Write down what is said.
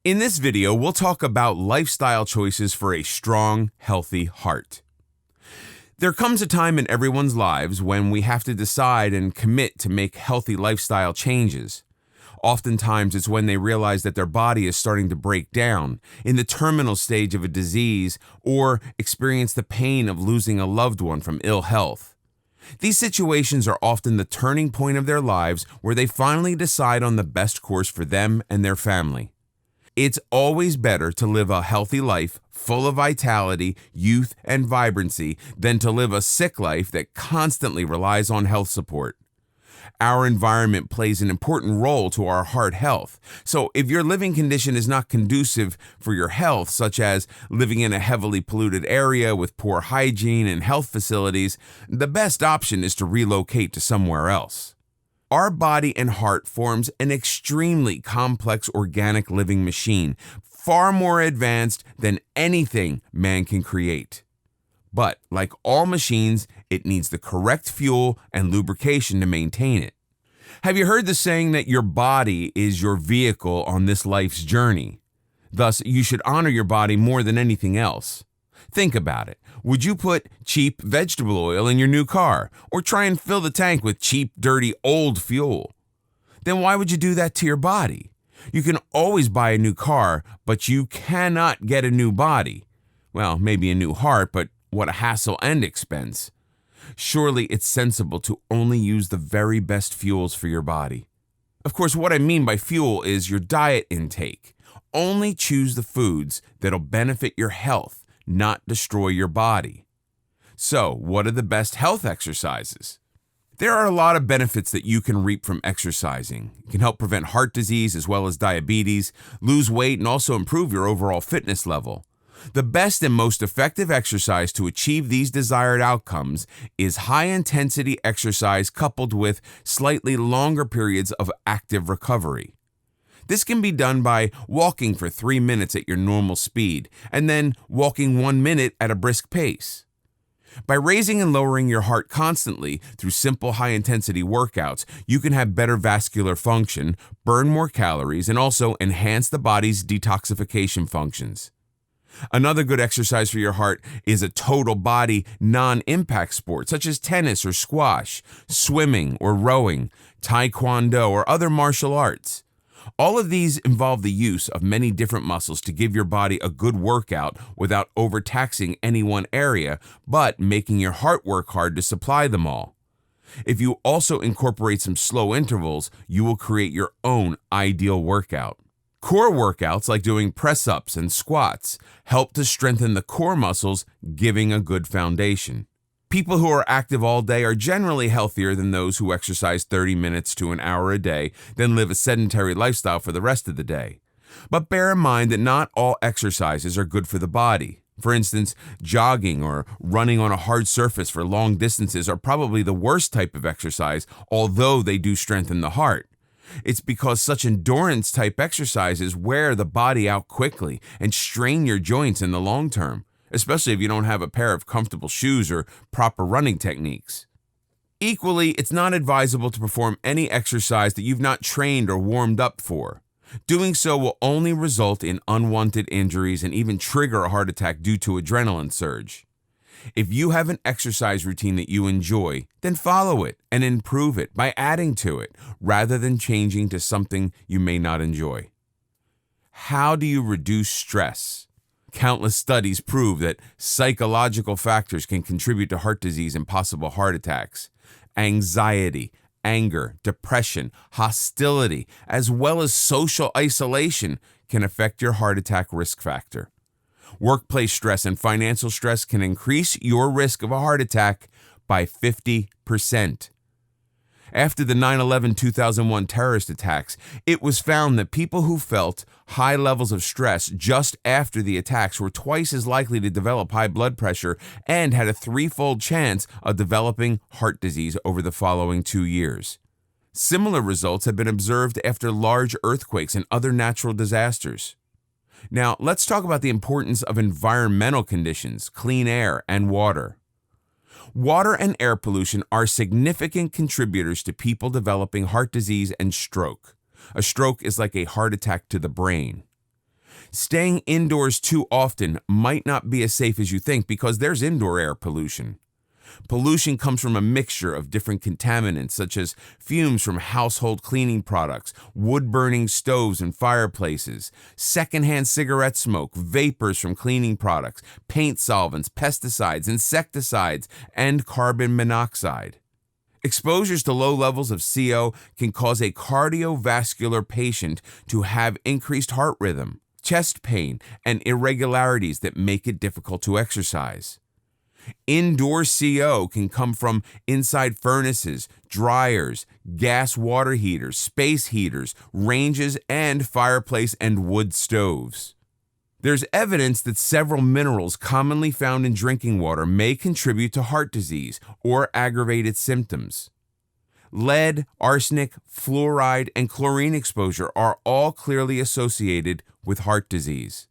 In this video, we'll talk about lifestyle choices for a strong, healthy heart. There comes a time in everyone's lives when we have to decide and commit to make healthy lifestyle changes. Oftentimes, it's when they realize that their body is starting to break down, in the terminal stage of a disease, or experience the pain of losing a loved one from ill health. These situations are often the turning point of their lives where they finally decide on the best course for them and their family. It's always better to live a healthy life, full of vitality, youth, and vibrancy, than to live a sick life that constantly relies on health support. Our environment plays an important role to our heart health. So if your living condition is not conducive for your health, such as living in a heavily polluted area with poor hygiene and health facilities, the best option is to relocate to somewhere else. Our body and heart forms an extremely complex organic living machine, far more advanced than anything man can create. But like all machines, it needs the correct fuel and lubrication to maintain it. Have you heard the saying that your body is your vehicle on this life's journey? Thus, you should honor your body more than anything else. Think about it. Would you put cheap vegetable oil in your new car, or try and fill the tank with cheap, dirty, old fuel? Then why would you do that to your body? You can always buy a new car, but you cannot get a new body. Well, maybe a new heart, but what a hassle and expense. Surely it's sensible to only use the very best fuels for your body. Of course, what I mean by fuel is your diet intake. Only choose the foods that'll benefit your health, not destroy your body. So, what are the best health exercises? There are a lot of benefits that you can reap from exercising. It can help prevent heart disease as well as diabetes, lose weight, and also improve your overall fitness level. The best and most effective exercise to achieve these desired outcomes is high-intensity exercise coupled with slightly longer periods of active recovery. This can be done by walking for 3 minutes at your normal speed, and then walking 1 minute at a brisk pace. By raising and lowering your heart constantly through simple high-intensity workouts, you can have better vascular function, burn more calories, and also enhance the body's detoxification functions. Another good exercise for your heart is a total body non-impact sport such as tennis or squash, swimming or rowing, taekwondo, or other martial arts. All of these involve the use of many different muscles to give your body a good workout without overtaxing any one area, but making your heart work hard to supply them all. If you also incorporate some slow intervals, you will create your own ideal workout. Core workouts like doing press-ups and squats help to strengthen the core muscles, giving a good foundation. People who are active all day are generally healthier than those who exercise 30 minutes to an hour a day, then live a sedentary lifestyle for the rest of the day. But bear in mind that not all exercises are good for the body. For instance, jogging or running on a hard surface for long distances are probably the worst type of exercise, although they do strengthen the heart. It's because such endurance-type exercises wear the body out quickly and strain your joints in the long term, especially if you don't have a pair of comfortable shoes or proper running techniques. Equally, it's not advisable to perform any exercise that you've not trained or warmed up for. Doing so will only result in unwanted injuries and even trigger a heart attack due to adrenaline surge. If you have an exercise routine that you enjoy, then follow it and improve it by adding to it, rather than changing to something you may not enjoy. How do you reduce stress? Countless studies prove that psychological factors can contribute to heart disease and possible heart attacks. Anxiety, anger, depression, hostility, as well as social isolation can affect your heart attack risk factor. Workplace stress and financial stress can increase your risk of a heart attack by 50%. After the 9/11-2001 terrorist attacks, it was found that people who felt high levels of stress just after the attacks were twice as likely to develop high blood pressure and had a 3-fold chance of developing heart disease over the following 2 years. Similar results have been observed after large earthquakes and other natural disasters. Now, let's talk about the importance of environmental conditions, clean air, and water. Water and air pollution are significant contributors to people developing heart disease and stroke. A stroke is like a heart attack to the brain. Staying indoors too often might not be as safe as you think because there's indoor air pollution. Pollution comes from a mixture of different contaminants such as fumes from household cleaning products, wood-burning stoves and fireplaces, secondhand cigarette smoke, vapors from cleaning products, paint solvents, pesticides, insecticides, and carbon monoxide. Exposures to low levels of CO can cause a cardiovascular patient to have increased heart rhythm, chest pain, and irregularities that make it difficult to exercise. Indoor CO can come from inside furnaces, dryers, gas water heaters, space heaters, ranges, and fireplace and wood stoves. There's evidence that several minerals commonly found in drinking water may contribute to heart disease or aggravated symptoms. Lead, arsenic, fluoride, and chlorine exposure are all clearly associated with heart disease.